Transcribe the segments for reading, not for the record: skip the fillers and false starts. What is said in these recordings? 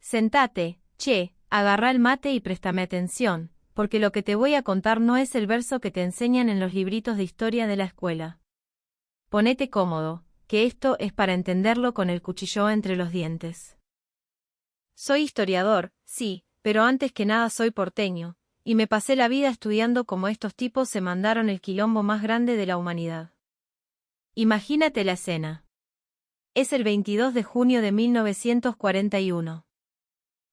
Sentate, che, agarrá el mate y préstame atención, porque lo que te voy a contar no es el verso que te enseñan en los libritos de historia de la escuela. Ponete cómodo, que esto es para entenderlo con el cuchillo entre los dientes. Soy historiador, sí, pero antes que nada soy porteño, y me pasé la vida estudiando cómo estos tipos se mandaron el quilombo más grande de la humanidad. Imagínate la escena. Es el 22 de junio de 1941.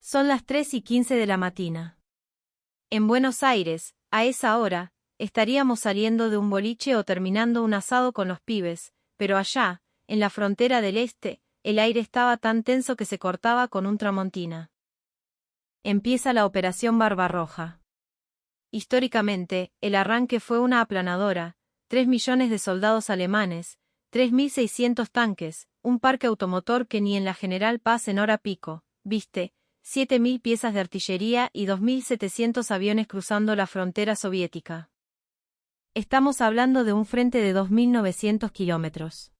Son las 3:15 de la mañana. En Buenos Aires, a esa hora, estaríamos saliendo de un boliche o terminando un asado con los pibes, pero allá, en la frontera del este, el aire estaba tan tenso que se cortaba con un tramontina. Empieza la Operación Barbarroja. Históricamente, el arranque fue una aplanadora, 3 millones de soldados alemanes, 3.600 tanques, un parque automotor que ni en la General Paz en hora pico, viste, 7.000 piezas de artillería y 2.700 aviones cruzando la frontera soviética. Estamos hablando de un frente de 2.900 kilómetros.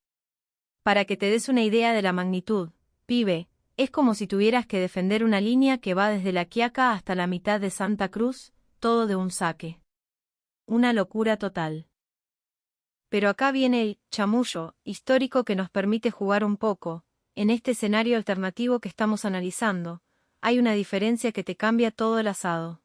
Para que te des una idea de la magnitud, pibe, es como si tuvieras que defender una línea que va desde La Quiaca hasta la mitad de Santa Cruz, todo de un saque. Una locura total. Pero acá viene el chamullo histórico que nos permite jugar un poco. En este escenario alternativo que estamos analizando, hay una diferencia que te cambia todo el asado.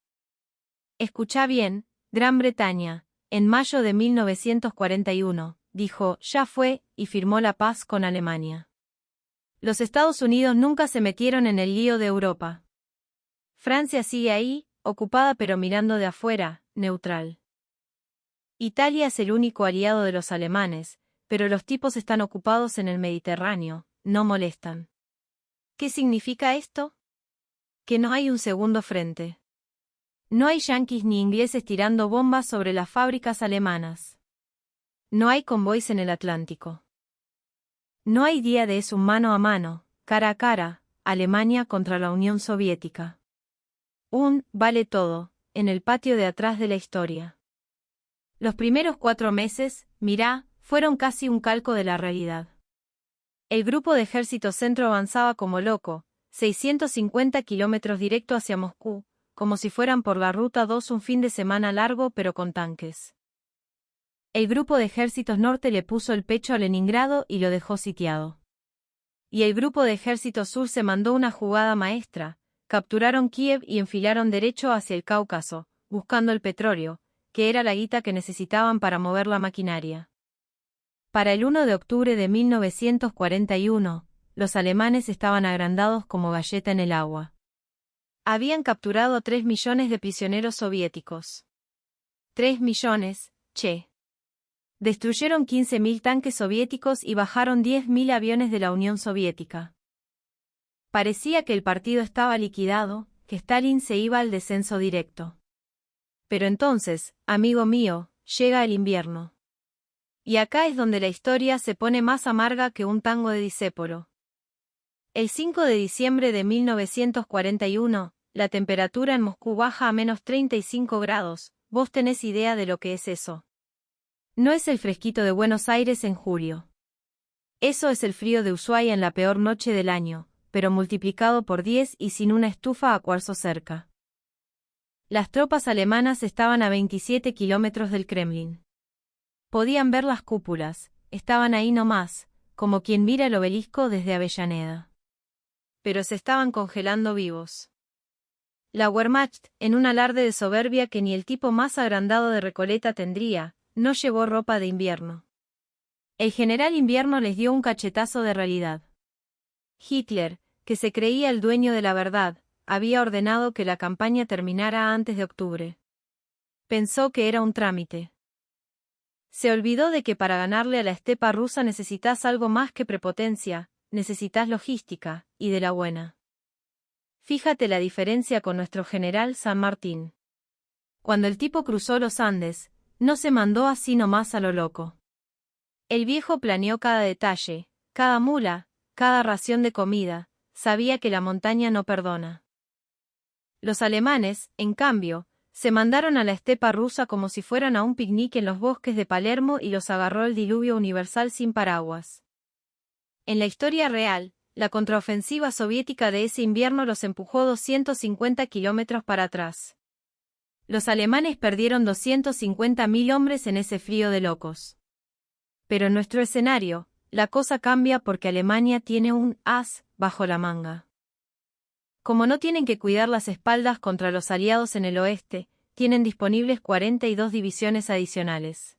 Escuchá bien, Gran Bretaña, en mayo de 1941, dijo, ya fue, y firmó la paz con Alemania. Los Estados Unidos nunca se metieron en el lío de Europa. Francia sigue ahí, ocupada pero mirando de afuera, neutral. Italia es el único aliado de los alemanes, pero los tipos están ocupados en el Mediterráneo, no molestan. ¿Qué significa esto? Que no hay un segundo frente. No hay yanquis ni ingleses tirando bombas sobre las fábricas alemanas. No hay convoys en el Atlántico. No hay día de eso mano a mano, cara a cara, Alemania contra la Unión Soviética. Vale todo, en el patio de atrás de la historia. Los primeros 4 meses, mirá, fueron casi un calco de la realidad. El grupo de ejército centro avanzaba como loco, 650 kilómetros directo hacia Moscú, como si fueran por la Ruta 2 un fin de semana largo pero con tanques. El grupo de ejércitos norte le puso el pecho a Leningrado y lo dejó sitiado. Y el grupo de ejército sur se mandó una jugada maestra, capturaron Kiev y enfilaron derecho hacia el Cáucaso, buscando el petróleo, que era la guita que necesitaban para mover la maquinaria. Para el 1 de octubre de 1941, los alemanes estaban agrandados como galleta en el agua. Habían capturado 3 millones de prisioneros soviéticos. 3 millones, che. Destruyeron 15.000 tanques soviéticos y bajaron 10.000 aviones de la Unión Soviética. Parecía que el partido estaba liquidado, que Stalin se iba al descenso directo. Pero entonces, amigo mío, llega el invierno. Y acá es donde la historia se pone más amarga que un tango de Discépolo. El 5 de diciembre de 1941, la temperatura en Moscú baja a menos 35 grados, ¿vos tenés idea de lo que es eso? No es el fresquito de Buenos Aires en julio. Eso es el frío de Ushuaia en la peor noche del año, pero multiplicado por 10 y sin una estufa a cuarzo cerca. Las tropas alemanas estaban a 27 kilómetros del Kremlin. Podían ver las cúpulas, estaban ahí nomás, como quien mira el obelisco desde Avellaneda. Pero se estaban congelando vivos. La Wehrmacht, en un alarde de soberbia que ni el tipo más agrandado de Recoleta tendría, no llevó ropa de invierno. El general Invierno les dio un cachetazo de realidad. Hitler, que se creía el dueño de la verdad, había ordenado que la campaña terminara antes de octubre. Pensó que era un trámite. Se olvidó de que para ganarle a la estepa rusa necesitas algo más que prepotencia, necesitas logística, y de la buena. Fíjate la diferencia con nuestro general San Martín. Cuando el tipo cruzó los Andes, no se mandó así nomás a lo loco. El viejo planeó cada detalle, cada mula, cada ración de comida, sabía que la montaña no perdona. Los alemanes, en cambio, se mandaron a la estepa rusa como si fueran a un picnic en los bosques de Palermo y los agarró el diluvio universal sin paraguas. En la historia real, la contraofensiva soviética de ese invierno los empujó 250 kilómetros para atrás. Los alemanes perdieron 250.000 hombres en ese frío de locos. Pero en nuestro escenario, la cosa cambia porque Alemania tiene un as bajo la manga. Como no tienen que cuidar las espaldas contra los aliados en el oeste, tienen disponibles 42 divisiones adicionales.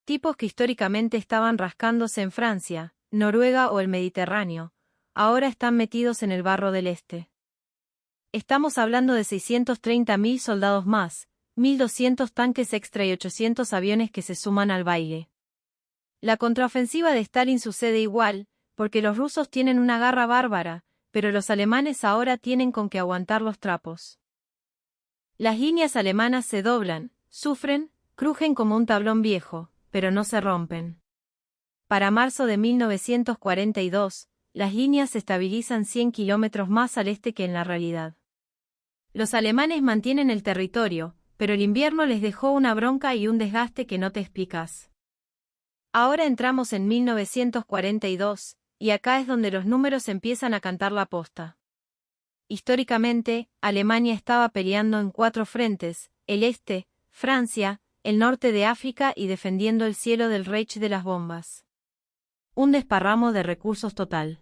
Tipos que históricamente estaban rascándose en Francia, Noruega o el Mediterráneo, ahora están metidos en el barro del este. Estamos hablando de 630.000 soldados más, 1.200 tanques extra y 800 aviones que se suman al baile. La contraofensiva de Stalin sucede igual, porque los rusos tienen una garra bárbara, pero los alemanes ahora tienen con qué aguantar los trapos. Las líneas alemanas se doblan, sufren, crujen como un tablón viejo, pero no se rompen. Para marzo de 1942, las líneas se estabilizan 100 kilómetros más al este que en la realidad. Los alemanes mantienen el territorio, pero el invierno les dejó una bronca y un desgaste que no te explicas. Ahora entramos en 1942, y acá es donde los números empiezan a cantar la posta. Históricamente, Alemania estaba peleando en 4 frentes: el este, Francia, el norte de África y defendiendo el cielo del Reich de las bombas. Un desparramo de recursos total.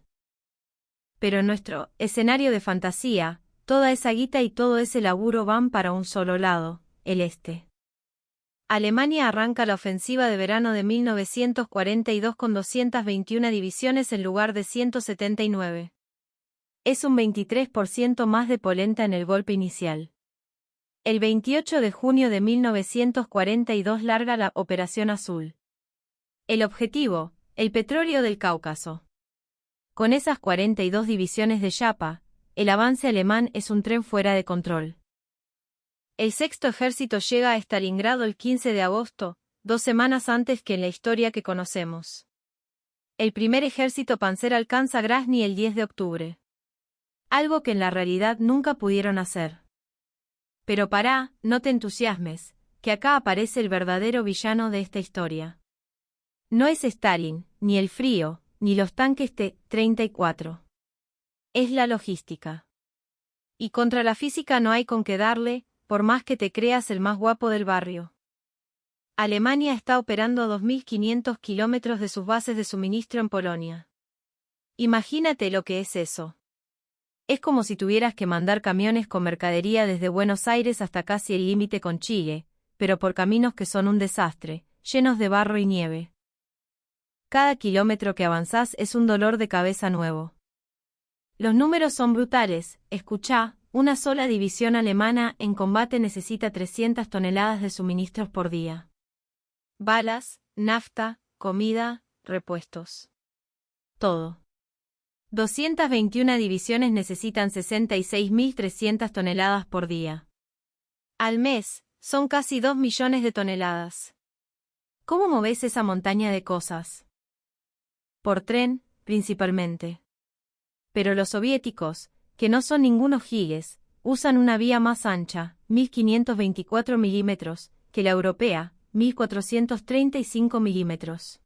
Pero en nuestro escenario de fantasía, toda esa guita y todo ese laburo van para un solo lado, el este. Alemania arranca la ofensiva de verano de 1942 con 221 divisiones en lugar de 179. Es un 23% más de polenta en el golpe inicial. El 28 de junio de 1942 larga la Operación Azul. El objetivo, el petróleo del Cáucaso. Con esas 42 divisiones de chapa, el avance alemán es un tren fuera de control. El sexto ejército llega a Stalingrado el 15 de agosto, 2 semanas antes que en la historia que conocemos. El primer ejército panzer alcanza Grozny el 10 de octubre. Algo que en la realidad nunca pudieron hacer. Pero no te entusiasmes, que acá aparece el verdadero villano de esta historia. No es Stalin, ni el frío, ni los tanques T-34. Es la logística. Y contra la física no hay con qué darle, por más que te creas el más guapo del barrio. Alemania está operando a 2.500 kilómetros de sus bases de suministro en Polonia. Imagínate lo que es eso. Es como si tuvieras que mandar camiones con mercadería desde Buenos Aires hasta casi el límite con Chile, pero por caminos que son un desastre, llenos de barro y nieve. Cada kilómetro que avanzás es un dolor de cabeza nuevo. Los números son brutales. Escuchá, una sola división alemana en combate necesita 300 toneladas de suministros por día. Balas, nafta, comida, repuestos. Todo. 221 divisiones necesitan 66.300 toneladas por día. Al mes, son casi 2 millones de toneladas. ¿Cómo movés esa montaña de cosas? Por tren, principalmente. Pero los soviéticos, que no son ningunos giles, usan una vía más ancha, 1.524 milímetros, que la europea, 1.435 milímetros.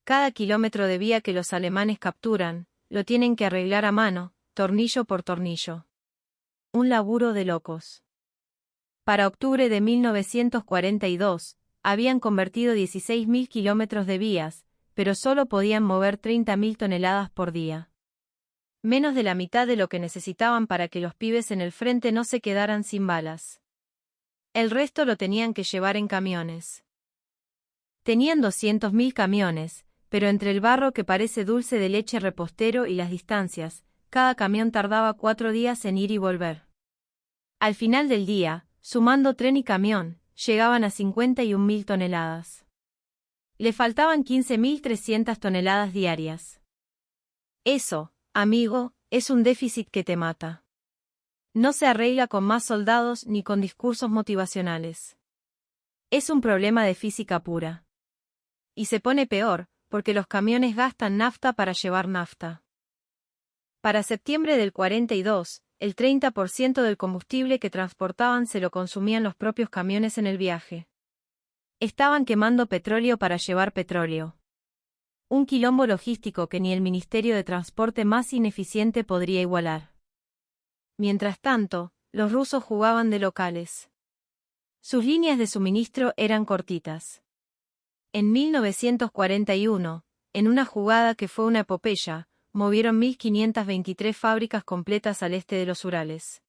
Cada kilómetro de vía que los alemanes capturan, lo tienen que arreglar a mano, tornillo por tornillo. Un laburo de locos. Para octubre de 1942, habían convertido 16.000 kilómetros de vías, pero solo podían mover 30.000 toneladas por día. Menos de la mitad de lo que necesitaban para que los pibes en el frente no se quedaran sin balas. El resto lo tenían que llevar en camiones. Tenían 200.000 camiones, pero entre el barro que parece dulce de leche repostero y las distancias, cada camión tardaba 4 días en ir y volver. Al final del día, sumando tren y camión, llegaban a 51.000 toneladas. Le faltaban 15.300 toneladas diarias. Eso, amigo, es un déficit que te mata. No se arregla con más soldados ni con discursos motivacionales. Es un problema de física pura. Y se pone peor, porque los camiones gastan nafta para llevar nafta. Para septiembre del 42, el 30% del combustible que transportaban se lo consumían los propios camiones en el viaje. Estaban quemando petróleo para llevar petróleo. un quilombo logístico que ni el Ministerio de Transporte más ineficiente podría igualar. Mientras tanto, los rusos jugaban de locales. Sus líneas de suministro eran cortitas. En 1941, en una jugada que fue una epopeya, movieron 1.523 fábricas completas al este de los Urales.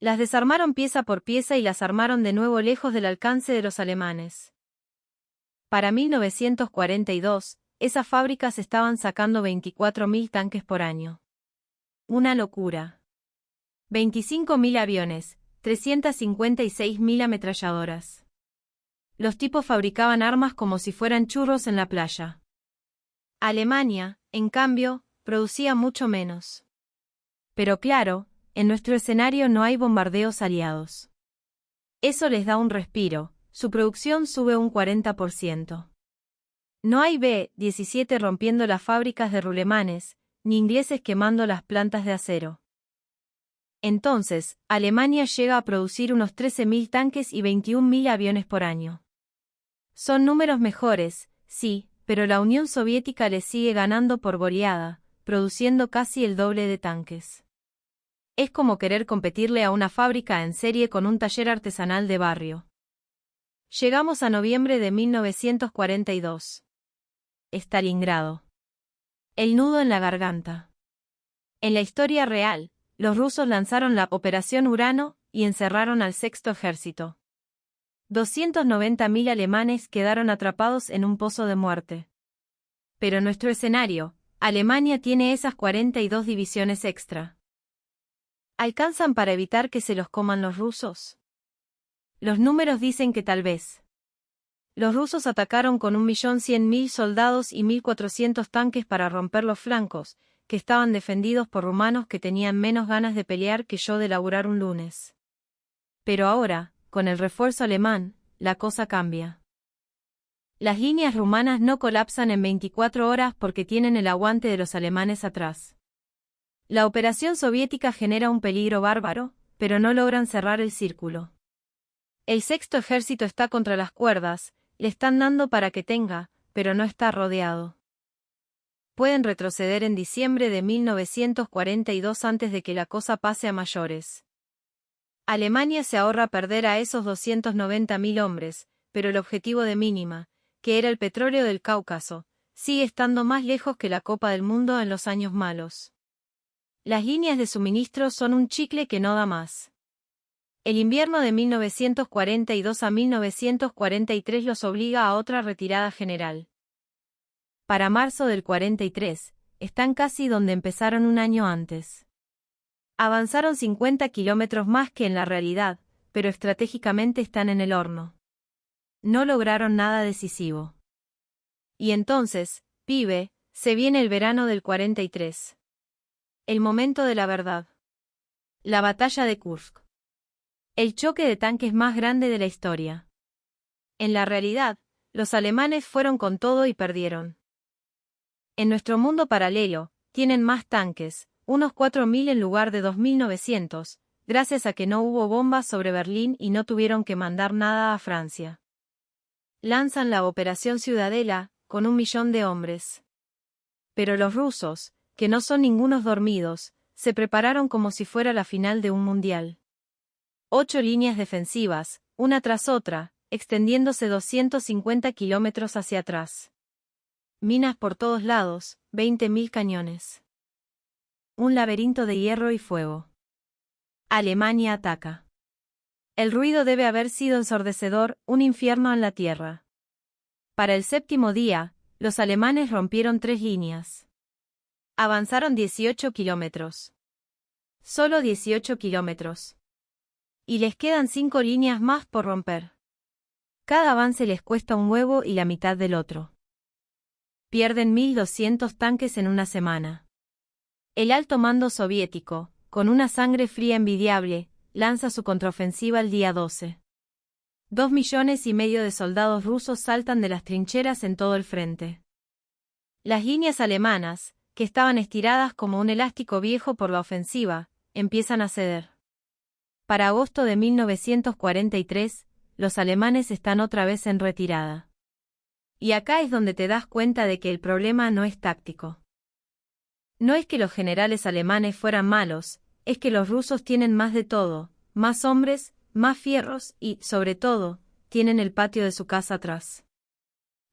Las desarmaron pieza por pieza y las armaron de nuevo lejos del alcance de los alemanes. Para 1942, esas fábricas estaban sacando 24.000 tanques por año. Una locura. 25.000 aviones, 356.000 ametralladoras. Los tipos fabricaban armas como si fueran churros en la playa. Alemania, en cambio, producía mucho menos. Pero claro, en nuestro escenario no hay bombardeos aliados. Eso les da un respiro, su producción sube un 40%. No hay B-17 rompiendo las fábricas de rulemanes, ni ingleses quemando las plantas de acero. Entonces, Alemania llega a producir unos 13.000 tanques y 21.000 aviones por año. Son números mejores, sí, pero la Unión Soviética les sigue ganando por goleada, produciendo casi el doble de tanques. Es como querer competirle a una fábrica en serie con un taller artesanal de barrio. Llegamos a noviembre de 1942. Stalingrado. El nudo en la garganta. En la historia real, los rusos lanzaron la Operación Urano y encerraron al Sexto Ejército. 290.000 alemanes quedaron atrapados en un pozo de muerte. Pero en nuestro escenario, Alemania tiene esas 42 divisiones extra. ¿Alcanzan para evitar que se los coman los rusos? Los números dicen que tal vez. Los rusos atacaron con 1.100.000 soldados y 1.400 tanques para romper los flancos, que estaban defendidos por rumanos que tenían menos ganas de pelear que yo de laburar un lunes. Pero ahora, con el refuerzo alemán, la cosa cambia. Las líneas rumanas no colapsan en 24 horas porque tienen el aguante de los alemanes atrás. La operación soviética genera un peligro bárbaro, pero no logran cerrar el círculo. El Sexto Ejército está contra las cuerdas, le están dando para que tenga, pero no está rodeado. Pueden retroceder en diciembre de 1942 antes de que la cosa pase a mayores. Alemania se ahorra perder a esos 290.000 hombres, pero el objetivo de mínima, que era el petróleo del Cáucaso, sigue estando más lejos que la Copa del Mundo en los años malos. Las líneas de suministro son un chicle que no da más. El invierno de 1942 a 1943 los obliga a otra retirada general. Para marzo del 43, están casi donde empezaron un año antes. Avanzaron 50 kilómetros más que en la realidad, pero estratégicamente están en el horno. No lograron nada decisivo. Y entonces, pibe, se viene el verano del 43. El momento de la verdad. La batalla de Kursk. El choque de tanques más grande de la historia. En la realidad, los alemanes fueron con todo y perdieron. En nuestro mundo paralelo, tienen más tanques, unos 4.000 en lugar de 2.900, gracias a que no hubo bombas sobre Berlín y no tuvieron que mandar nada a Francia. Lanzan la Operación Ciudadela, con 1.000.000 de hombres. Pero los rusos, que no son ningunos dormidos, se prepararon como si fuera la final de un mundial. 8 líneas defensivas, una tras otra, extendiéndose 250 kilómetros hacia atrás. Minas por todos lados, 20.000 cañones. Un laberinto de hierro y fuego. Alemania ataca. El ruido debe haber sido ensordecedor, un infierno en la tierra. Para el séptimo día, los alemanes rompieron 3 líneas. Avanzaron 18 kilómetros. Solo 18 kilómetros. Y les quedan 5 líneas más por romper. Cada avance les cuesta un huevo y la mitad del otro. Pierden 1.200 tanques en una semana. El alto mando soviético, con una sangre fría envidiable, lanza su contraofensiva el día 12. 2,5 millones de soldados rusos saltan de las trincheras en todo el frente. Las líneas alemanas, que estaban estiradas como un elástico viejo por la ofensiva, empiezan a ceder. Para agosto de 1943, los alemanes están otra vez en retirada. Y acá es donde te das cuenta de que el problema no es táctico. No es que los generales alemanes fueran malos, es que los rusos tienen más de todo, más hombres, más fierros y, sobre todo, tienen el patio de su casa atrás.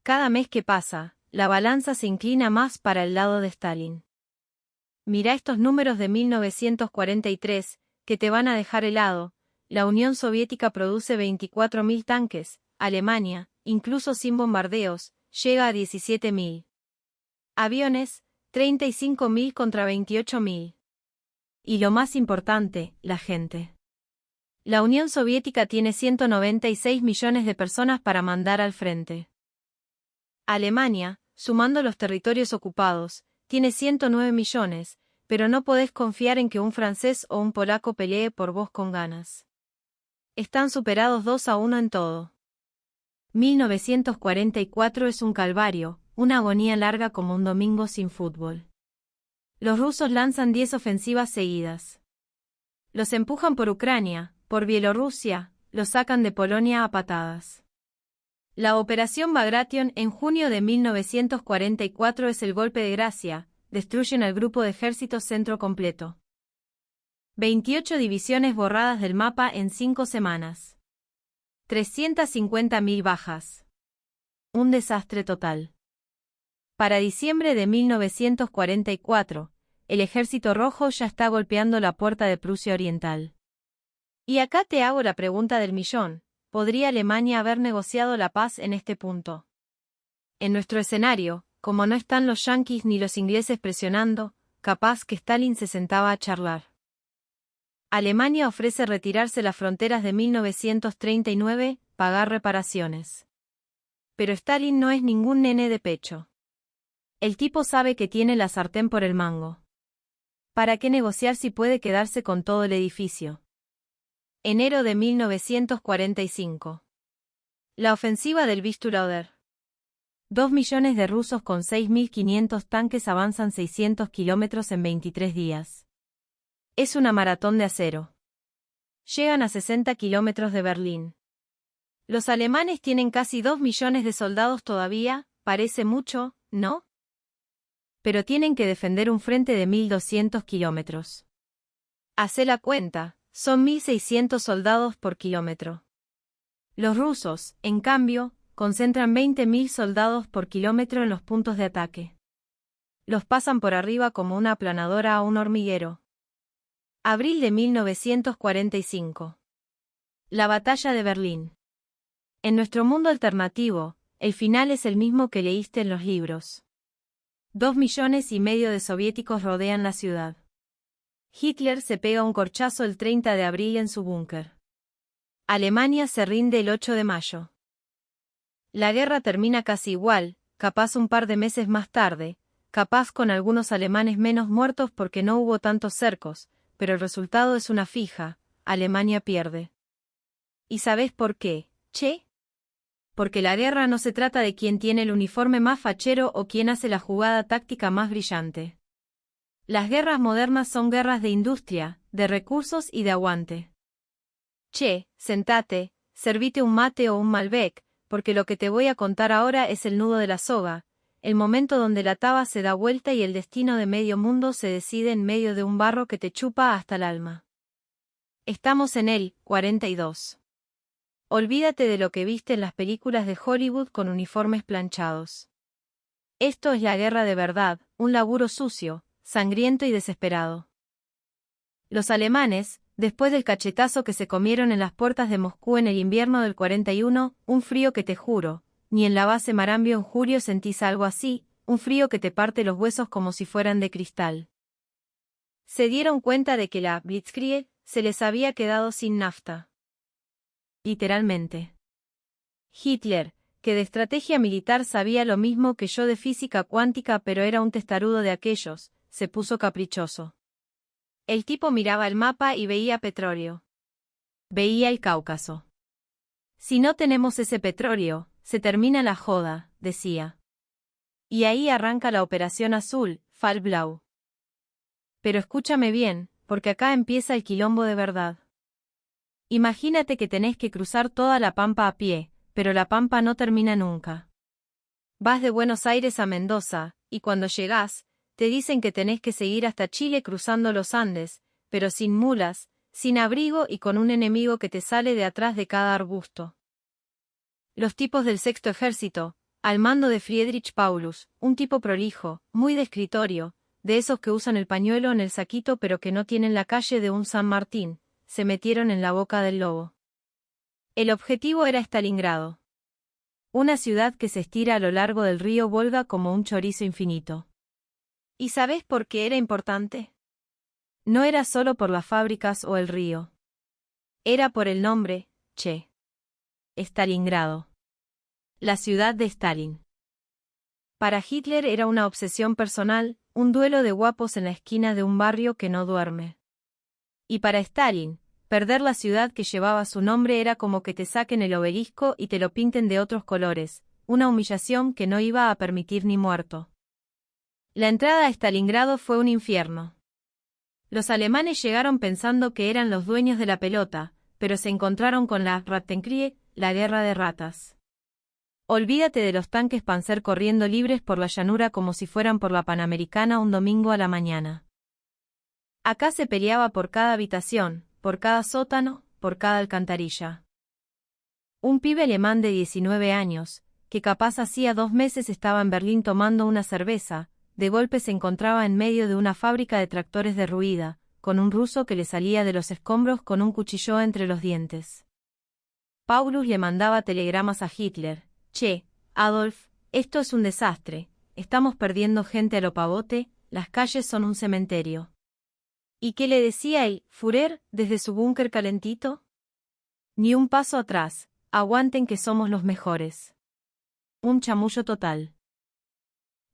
Cada mes que pasa, la balanza se inclina más para el lado de Stalin. Mira estos números de 1943, que te van a dejar helado. La Unión Soviética produce 24.000 tanques, Alemania, incluso sin bombardeos, llega a 17.000. Aviones, 35.000 contra 28.000. Y lo más importante, la gente. La Unión Soviética tiene 196 millones de personas para mandar al frente. Alemania, sumando los territorios ocupados, tiene 109 millones, pero no podés confiar en que un francés o un polaco pelee por vos con ganas. Están superados 2-1 en todo. 1944 es un calvario, una agonía larga como un domingo sin fútbol. Los rusos lanzan 10 ofensivas seguidas. Los empujan por Ucrania, por Bielorrusia, los sacan de Polonia a patadas. La Operación Bagration en junio de 1944 es el golpe de gracia, destruyen al grupo de ejércitos centro completo. 28 divisiones borradas del mapa en 5 semanas. 350.000 bajas. Un desastre total. Para diciembre de 1944, el Ejército Rojo ya está golpeando la puerta de Prusia Oriental. Y acá te hago la pregunta del millón, ¿podría Alemania haber negociado la paz en este punto? En nuestro escenario, como no están los yanquis ni los ingleses presionando, capaz que Stalin se sentaba a charlar. Alemania ofrece retirarse las fronteras de 1939, pagar reparaciones. Pero Stalin no es ningún nene de pecho. El tipo sabe que tiene la sartén por el mango. ¿Para qué negociar si puede quedarse con todo el edificio? Enero de 1945. La ofensiva del Vistula-Oder. 2 millones de rusos con 6.500 tanques avanzan 600 kilómetros en 23 días. Es una maratón de acero. Llegan a 60 kilómetros de Berlín. Los alemanes tienen casi 2 millones de soldados todavía, parece mucho, ¿no? Pero tienen que defender un frente de 1.200 kilómetros. Hacé la cuenta, son 1.600 soldados por kilómetro. Los rusos, en cambio, concentran 20.000 soldados por kilómetro en los puntos de ataque. Los pasan por arriba como una aplanadora a un hormiguero. Abril de 1945. La batalla de Berlín. En nuestro mundo alternativo, el final es el mismo que leíste en los libros. 2,5 millones de soviéticos rodean la ciudad. Hitler se pega un corchazo el 30 de abril en su búnker. Alemania se rinde el 8 de mayo. La guerra termina casi igual, capaz un par de meses más tarde, capaz con algunos alemanes menos muertos porque no hubo tantos cercos, pero el resultado es una fija, Alemania pierde. ¿Y sabés por qué, che? Porque la guerra no se trata de quién tiene el uniforme más fachero o quién hace la jugada táctica más brillante. Las guerras modernas son guerras de industria, de recursos y de aguante. Che, sentate, servite un mate o un Malbec, porque lo que te voy a contar ahora es el nudo de la soga, el momento donde la taba se da vuelta y el destino de medio mundo se decide en medio de un barro que te chupa hasta el alma. Estamos en el 42. Olvídate de lo que viste en las películas de Hollywood con uniformes planchados. Esto es la guerra de verdad, un laburo sucio, sangriento y desesperado. Los alemanes, después del cachetazo que se comieron en las puertas de Moscú en el invierno del 41, un frío que te juro, ni en la base Marambio en julio sentís algo así, un frío que te parte los huesos como si fueran de cristal. Se dieron cuenta de que la Blitzkrieg se les había quedado sin nafta. Literalmente. Hitler, que de estrategia militar sabía lo mismo que yo de física cuántica pero era un testarudo de aquellos, se puso caprichoso. El tipo miraba el mapa y veía petróleo. Veía el Cáucaso. Si no tenemos ese petróleo, se termina la joda, decía. Y ahí arranca la Operación Azul, Fall Blau. Pero escúchame bien, porque acá empieza el quilombo de verdad. Imagínate que tenés que cruzar toda la pampa a pie, pero la pampa no termina nunca. Vas de Buenos Aires a Mendoza, y cuando llegás, te dicen que tenés que seguir hasta Chile cruzando los Andes, pero sin mulas, sin abrigo y con un enemigo que te sale de atrás de cada arbusto. Los tipos del Sexto Ejército, al mando de Friedrich Paulus, un tipo prolijo, muy de escritorio, de esos que usan el pañuelo en el saquito pero que no tienen la calle de un San Martín, se metieron en la boca del lobo. El objetivo era Stalingrado. Una ciudad que se estira a lo largo del río Volga como un chorizo infinito. ¿Y sabés por qué era importante? No era solo por las fábricas o el río. Era por el nombre, Che. Stalingrado. La ciudad de Stalin. Para Hitler era una obsesión personal, un duelo de guapos en la esquina de un barrio que no duerme. Y para Stalin, perder la ciudad que llevaba su nombre era como que te saquen el obelisco y te lo pinten de otros colores, una humillación que no iba a permitir ni muerto. La entrada a Stalingrado fue un infierno. Los alemanes llegaron pensando que eran los dueños de la pelota, pero se encontraron con la Rattenkrieg, la guerra de ratas. Olvídate de los tanques Panzer corriendo libres por la llanura como si fueran por la Panamericana un domingo a la mañana. Acá se peleaba por cada habitación, por cada sótano, por cada alcantarilla. Un pibe alemán de 19 años, que capaz hacía 2 meses estaba en Berlín tomando una cerveza, de golpe se encontraba en medio de una fábrica de tractores derruida, con un ruso que le salía de los escombros con un cuchillo entre los dientes. Paulus le mandaba telegramas a Hitler: «Che, Adolf, esto es un desastre, estamos perdiendo gente a lo pavote, las calles son un cementerio». ¿Y qué le decía el Führer desde su búnker calentito? Ni un paso atrás, aguanten que somos los mejores. Un chamullo total.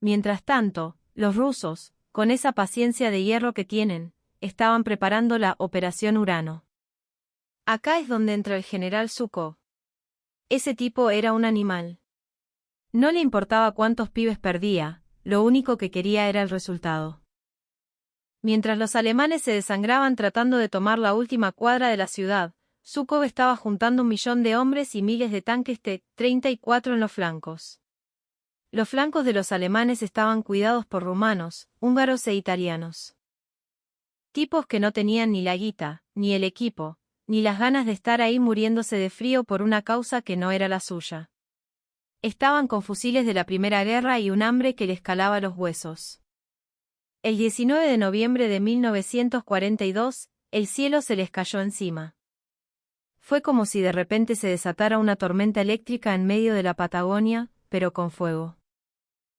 Mientras tanto, los rusos, con esa paciencia de hierro que tienen, estaban preparando la Operación Urano. Acá es donde entra el general Zhukov. Ese tipo era un animal. No le importaba cuántos pibes perdía, lo único que quería era el resultado. Mientras los alemanes se desangraban tratando de tomar la última cuadra de la ciudad, Zhukov estaba juntando 1 millón de hombres y miles de tanques T-34 en los flancos. Los flancos de los alemanes estaban cuidados por rumanos, húngaros e italianos. Tipos que no tenían ni la guita, ni el equipo, ni las ganas de estar ahí muriéndose de frío por una causa que no era la suya. Estaban con fusiles de la Primera Guerra y un hambre que les calaba los huesos. El 19 de noviembre de 1942, el cielo se les cayó encima. Fue como si de repente se desatara una tormenta eléctrica en medio de la Patagonia, pero con fuego.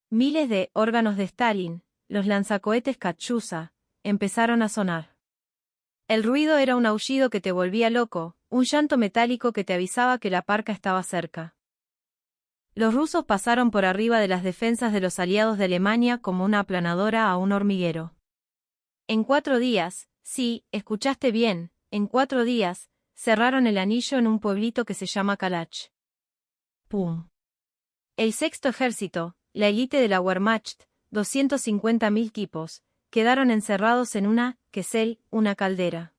Miles de órganos de Stalin, los lanzacohetes Katyusha, empezaron a sonar. El ruido era un aullido que te volvía loco, un llanto metálico que te avisaba que la parca estaba cerca. Los rusos pasaron por arriba de las defensas de los aliados de Alemania como una aplanadora a un hormiguero. En 4 días, sí, escuchaste bien, en 4 días, cerraron el anillo en un pueblito que se llama Kalach. ¡Pum! El Sexto Ejército, la élite de la Wehrmacht, 250.000 tipos, quedaron encerrados en una Kessel, una caldera.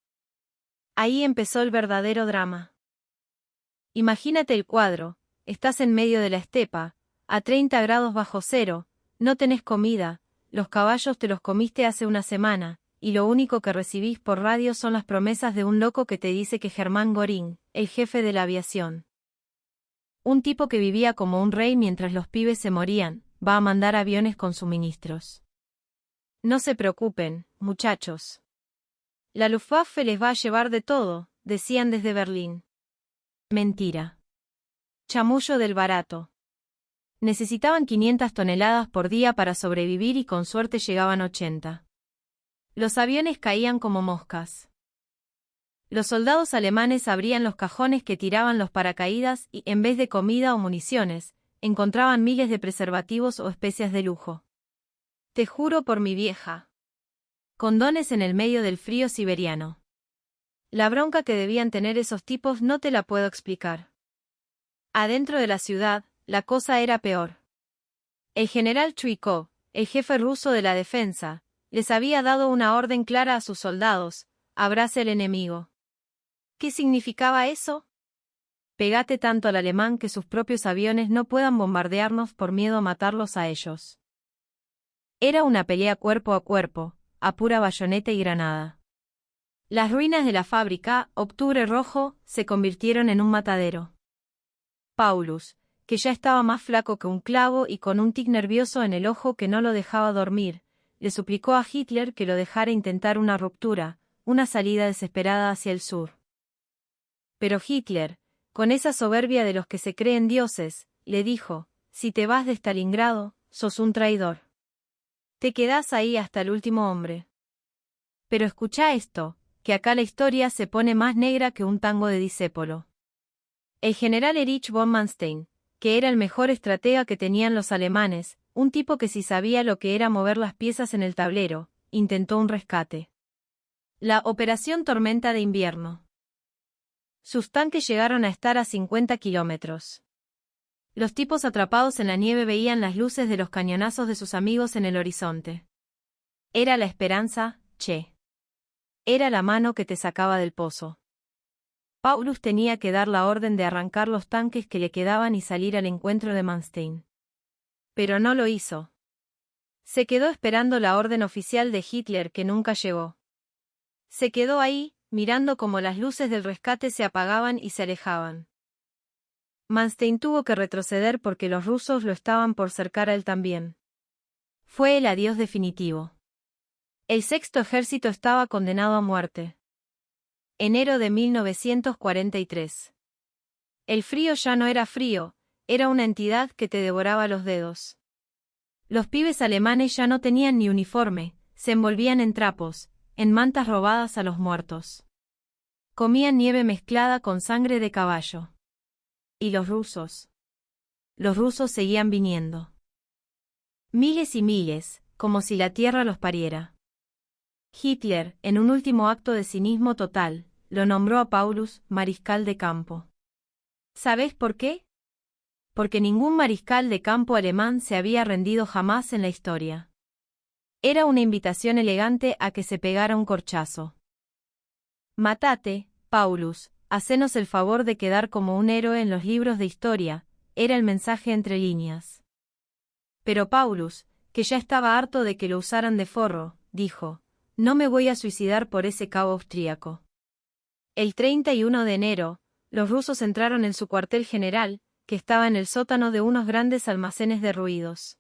Ahí empezó el verdadero drama. Imagínate el cuadro. Estás en medio de la estepa, a 30 grados bajo cero, no tenés comida, los caballos te los comiste hace una semana, y lo único que recibís por radio son las promesas de un loco que te dice que Germán Göring, el jefe de la aviación, un tipo que vivía como un rey mientras los pibes se morían, va a mandar aviones con suministros. No se preocupen, muchachos. La Luftwaffe les va a llevar de todo, decían desde Berlín. Mentira. Chamullo del barato. Necesitaban 500 toneladas por día para sobrevivir y con suerte llegaban 80. Los aviones caían como moscas. Los soldados alemanes abrían los cajones que tiraban los paracaídas y, en vez de comida o municiones, encontraban miles de preservativos o especias de lujo. Te juro por mi vieja. Condones en el medio del frío siberiano. La bronca que debían tener esos tipos no te la puedo explicar. Adentro de la ciudad, la cosa era peor. El general Chuikov, el jefe ruso de la defensa, les había dado una orden clara a sus soldados: abrace al enemigo. ¿Qué significaba eso? Pégate tanto al alemán que sus propios aviones no puedan bombardearnos por miedo a matarlos a ellos. Era una pelea cuerpo a cuerpo, a pura bayoneta y granada. Las ruinas de la fábrica, Octubre Rojo, se convirtieron en un matadero. Paulus, que ya estaba más flaco que un clavo y con un tic nervioso en el ojo que no lo dejaba dormir, le suplicó a Hitler que lo dejara intentar una ruptura, una salida desesperada hacia el sur. Pero Hitler, con esa soberbia de los que se creen dioses, le dijo: si te vas de Stalingrado, sos un traidor. Te quedás ahí hasta el último hombre. Pero escuchá esto, que acá la historia se pone más negra que un tango de Discépolo. El general Erich von Manstein, que era el mejor estratega que tenían los alemanes, un tipo que sí sabía lo que era mover las piezas en el tablero, intentó un rescate. La Operación Tormenta de Invierno. Sus tanques llegaron a estar a 50 kilómetros. Los tipos atrapados en la nieve veían las luces de los cañonazos de sus amigos en el horizonte. Era la esperanza, che. Era la mano que te sacaba del pozo. Paulus tenía que dar la orden de arrancar los tanques que le quedaban y salir al encuentro de Manstein. Pero no lo hizo. Se quedó esperando la orden oficial de Hitler que nunca llegó. Se quedó ahí, mirando cómo las luces del rescate se apagaban y se alejaban. Manstein tuvo que retroceder porque los rusos lo estaban por cercar a él también. Fue el adiós definitivo. El sexto ejército estaba condenado a muerte. Enero de 1943. El frío ya no era frío, era una entidad que te devoraba los dedos. Los pibes alemanes ya no tenían ni uniforme, se envolvían en trapos, en mantas robadas a los muertos. Comían nieve mezclada con sangre de caballo. ¿Y los rusos? Los rusos seguían viniendo. Miles y miles, como si la tierra los pariera. Hitler, en un último acto de cinismo total, lo nombró a Paulus mariscal de campo. ¿Sabes por qué? Porque ningún mariscal de campo alemán se había rendido jamás en la historia. Era una invitación elegante a que se pegara un corchazo. Matate, Paulus, hacenos el favor de quedar como un héroe en los libros de historia, era el mensaje entre líneas. Pero Paulus, que ya estaba harto de que lo usaran de forro, dijo: no me voy a suicidar por ese cabo austríaco. El 31 de enero, los rusos entraron en su cuartel general, que estaba en el sótano de unos grandes almacenes derruidos.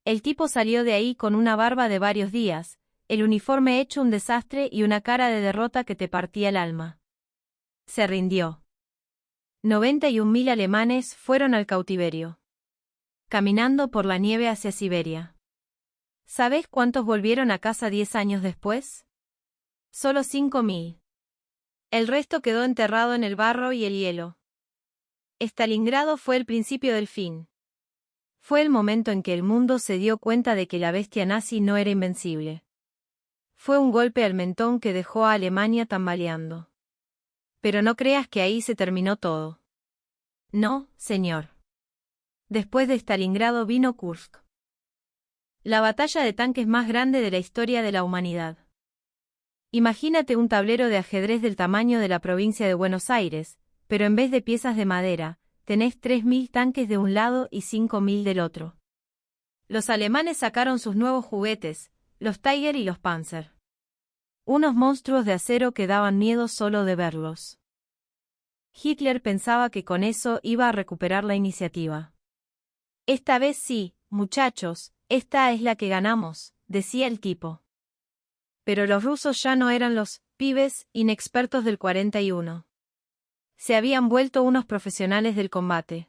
El tipo salió de ahí con una barba de varios días, el uniforme hecho un desastre y una cara de derrota que te partía el alma. Se rindió. 91.000 alemanes fueron al cautiverio. Caminando por la nieve hacia Siberia. ¿Sabés cuántos volvieron a casa 10 años después? Solo 5.000. El resto quedó enterrado en el barro y el hielo. Stalingrado fue el principio del fin. Fue el momento en que el mundo se dio cuenta de que la bestia nazi no era invencible. Fue un golpe al mentón que dejó a Alemania tambaleando. Pero no creas que ahí se terminó todo. No, señor. Después de Stalingrado vino Kursk. La batalla de tanques más grande de la historia de la humanidad. Imagínate un tablero de ajedrez del tamaño de la provincia de Buenos Aires, pero en vez de piezas de madera, tenés 3.000 tanques de un lado y 5.000 del otro. Los alemanes sacaron sus nuevos juguetes, los Tiger y los Panzer. Unos monstruos de acero que daban miedo solo de verlos. Hitler pensaba que con eso iba a recuperar la iniciativa. Esta vez sí, muchachos, esta es la que ganamos, decía el tipo. Pero los rusos ya no eran los pibes inexpertos del 41. Se habían vuelto unos profesionales del combate.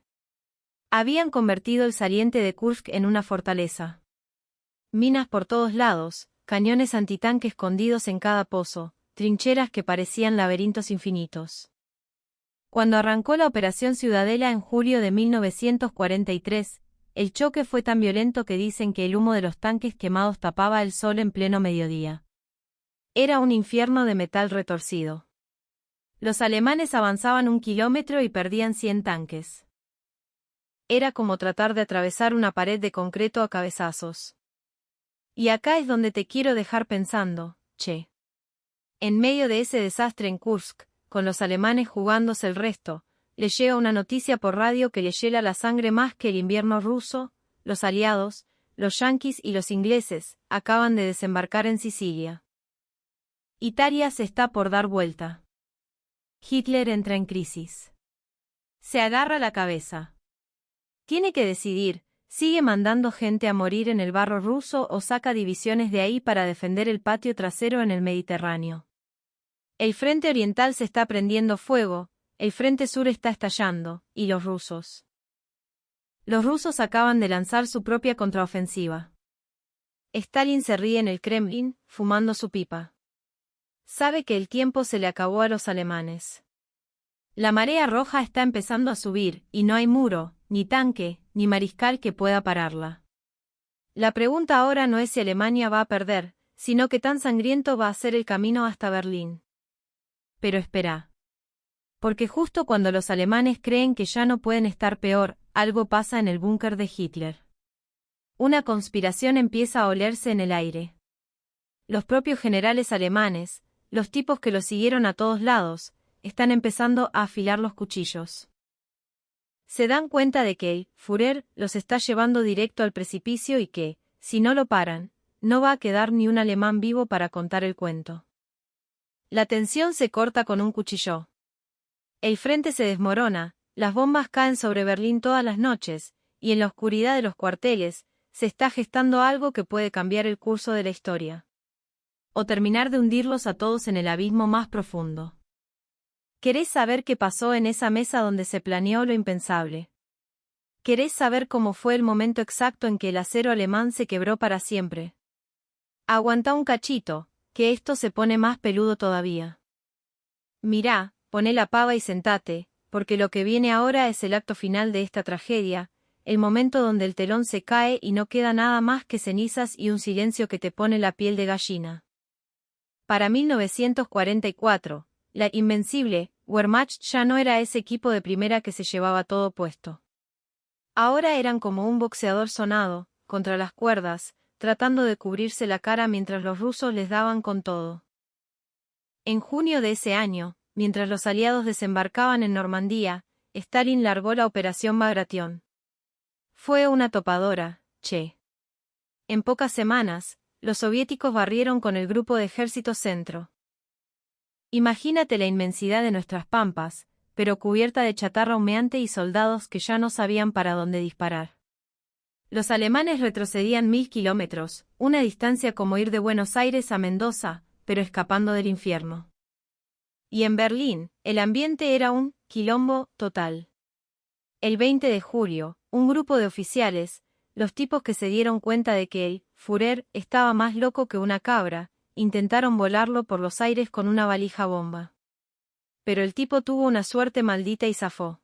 Habían convertido el saliente de Kursk en una fortaleza. Minas por todos lados, cañones antitanque escondidos en cada pozo, trincheras que parecían laberintos infinitos. Cuando arrancó la Operación Ciudadela en julio de 1943, el choque fue tan violento que dicen que el humo de los tanques quemados tapaba el sol en pleno mediodía. Era un infierno de metal retorcido. Los alemanes avanzaban 1 kilómetro y perdían 100 tanques. Era como tratar de atravesar una pared de concreto a cabezazos. Y acá es donde te quiero dejar pensando, che. En medio de ese desastre en Kursk, con los alemanes jugándose el resto, le llega una noticia por radio que le hiela la sangre más que el invierno ruso. Los aliados, los yanquis y los ingleses, acaban de desembarcar en Sicilia. Italia se está por dar vuelta. Hitler entra en crisis. Se agarra la cabeza. Tiene que decidir, ¿sigue mandando gente a morir en el barro ruso o saca divisiones de ahí para defender el patio trasero en el Mediterráneo? El frente oriental se está prendiendo fuego, el frente sur está estallando, y los rusos. Los rusos acaban de lanzar su propia contraofensiva. Stalin se ríe en el Kremlin, fumando su pipa. Sabe que el tiempo se le acabó a los alemanes. La marea roja está empezando a subir, y no hay muro, ni tanque, ni mariscal que pueda pararla. La pregunta ahora no es si Alemania va a perder, sino qué tan sangriento va a ser el camino hasta Berlín. Pero espera. Porque justo cuando los alemanes creen que ya no pueden estar peor, algo pasa en el búnker de Hitler. Una conspiración empieza a olerse en el aire. Los propios generales alemanes, los tipos que lo siguieron a todos lados, están empezando a afilar los cuchillos. Se dan cuenta de que el Führer los está llevando directo al precipicio y que, si no lo paran, no va a quedar ni un alemán vivo para contar el cuento. La tensión se corta con un cuchillo. El frente se desmorona, las bombas caen sobre Berlín todas las noches, y en la oscuridad de los cuarteles, se está gestando algo que puede cambiar el curso de la historia. O terminar de hundirlos a todos en el abismo más profundo. ¿Querés saber qué pasó en esa mesa donde se planeó lo impensable? ¿Querés saber cómo fue el momento exacto en que el acero alemán se quebró para siempre? Aguantá un cachito, que esto se pone más peludo todavía. Mirá, poné la pava y sentate, porque lo que viene ahora es el acto final de esta tragedia, el momento donde el telón se cae y no queda nada más que cenizas y un silencio que te pone la piel de gallina. Para 1944, la invencible Wehrmacht ya no era ese equipo de primera que se llevaba todo puesto. Ahora eran como un boxeador sonado, contra las cuerdas, tratando de cubrirse la cara mientras los rusos les daban con todo. En junio de ese año, mientras los aliados desembarcaban en Normandía, Stalin largó la Operación Bagration. Fue una topadora, che. En pocas semanas, los soviéticos barrieron con el grupo de ejército centro. Imagínate la inmensidad de nuestras pampas, pero cubierta de chatarra humeante y soldados que ya no sabían para dónde disparar. Los alemanes retrocedían 1000 kilómetros, una distancia como ir de Buenos Aires a Mendoza, pero escapando del infierno. Y en Berlín, el ambiente era un quilombo total. El 20 de julio, un grupo de oficiales, los tipos que se dieron cuenta de que el Führer estaba más loco que una cabra, intentaron volarlo por los aires con una valija bomba. Pero el tipo tuvo una suerte maldita y zafó.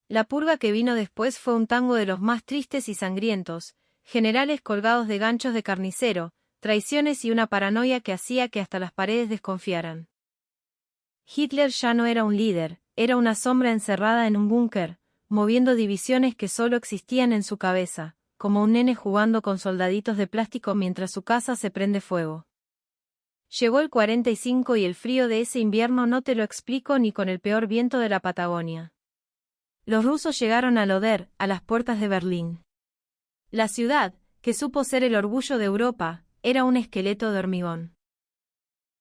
La purga que vino después fue un tango de los más tristes y sangrientos, generales colgados de ganchos de carnicero, traiciones y una paranoia que hacía que hasta las paredes desconfiaran. Hitler ya no era un líder, era una sombra encerrada en un búnker, moviendo divisiones que solo existían en su cabeza, como un nene jugando con soldaditos de plástico mientras su casa se prende fuego. Llegó el 45 y el frío de ese invierno no te lo explico ni con el peor viento de la Patagonia. Los rusos llegaron al Oder, a las puertas de Berlín. La ciudad, que supo ser el orgullo de Europa, era un esqueleto de hormigón.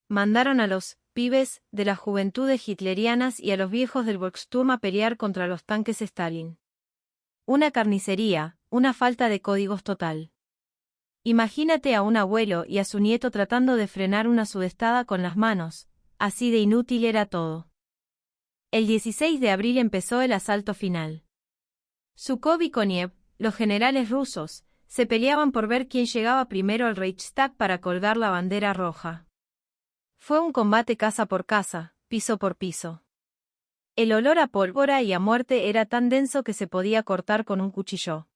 Mandaron a los pibes de las juventudes hitlerianas y a los viejos del Volkssturm a pelear contra los tanques Stalin. Una carnicería, una falta de códigos total. Imagínate a un abuelo y a su nieto tratando de frenar una sudestada con las manos, así de inútil era todo. El 16 de abril empezó el asalto final. Zhukov y Konev, los generales rusos, se peleaban por ver quién llegaba primero al Reichstag para colgar la bandera roja. Fue un combate casa por casa, piso por piso. El olor a pólvora y a muerte era tan denso que se podía cortar con un cuchillo.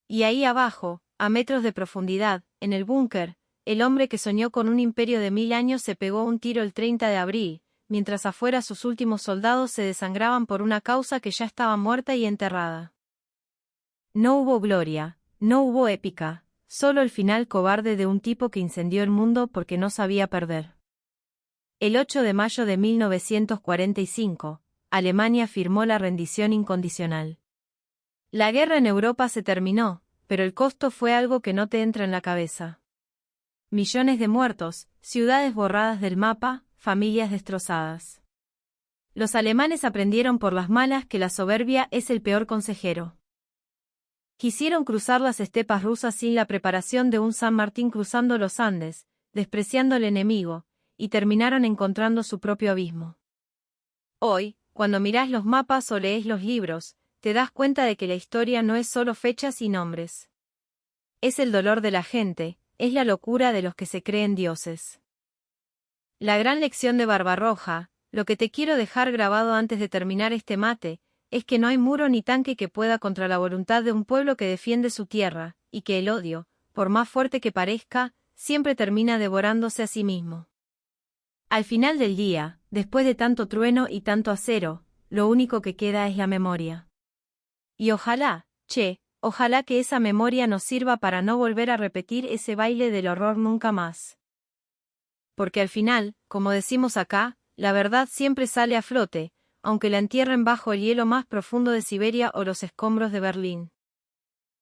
Y ahí abajo, a metros de profundidad, en el búnker, el hombre que soñó con un imperio de 1000 años se pegó un tiro el 30 de abril, mientras afuera sus últimos soldados se desangraban por una causa que ya estaba muerta y enterrada. No hubo gloria, no hubo épica, solo el final cobarde de un tipo que incendió el mundo porque no sabía perder. El 8 de mayo de 1945, Alemania firmó la rendición incondicional. La guerra en Europa se terminó, pero el costo fue algo que no te entra en la cabeza. Millones de muertos, ciudades borradas del mapa, familias destrozadas. Los alemanes aprendieron por las malas que la soberbia es el peor consejero. Quisieron cruzar las estepas rusas sin la preparación de un San Martín cruzando los Andes, despreciando al enemigo, y terminaron encontrando su propio abismo. Hoy, cuando mirás los mapas o lees los libros, te das cuenta de que la historia no es solo fechas y nombres. Es el dolor de la gente, es la locura de los que se creen dioses. La gran lección de Barbarroja, lo que te quiero dejar grabado antes de terminar este mate, es que no hay muro ni tanque que pueda contra la voluntad de un pueblo que defiende su tierra, y que el odio, por más fuerte que parezca, siempre termina devorándose a sí mismo. Al final del día, después de tanto trueno y tanto acero, lo único que queda es la memoria. Y ojalá que esa memoria nos sirva para no volver a repetir ese baile del horror nunca más. Porque al final, como decimos acá, la verdad siempre sale a flote, aunque la entierren bajo el hielo más profundo de Siberia o los escombros de Berlín.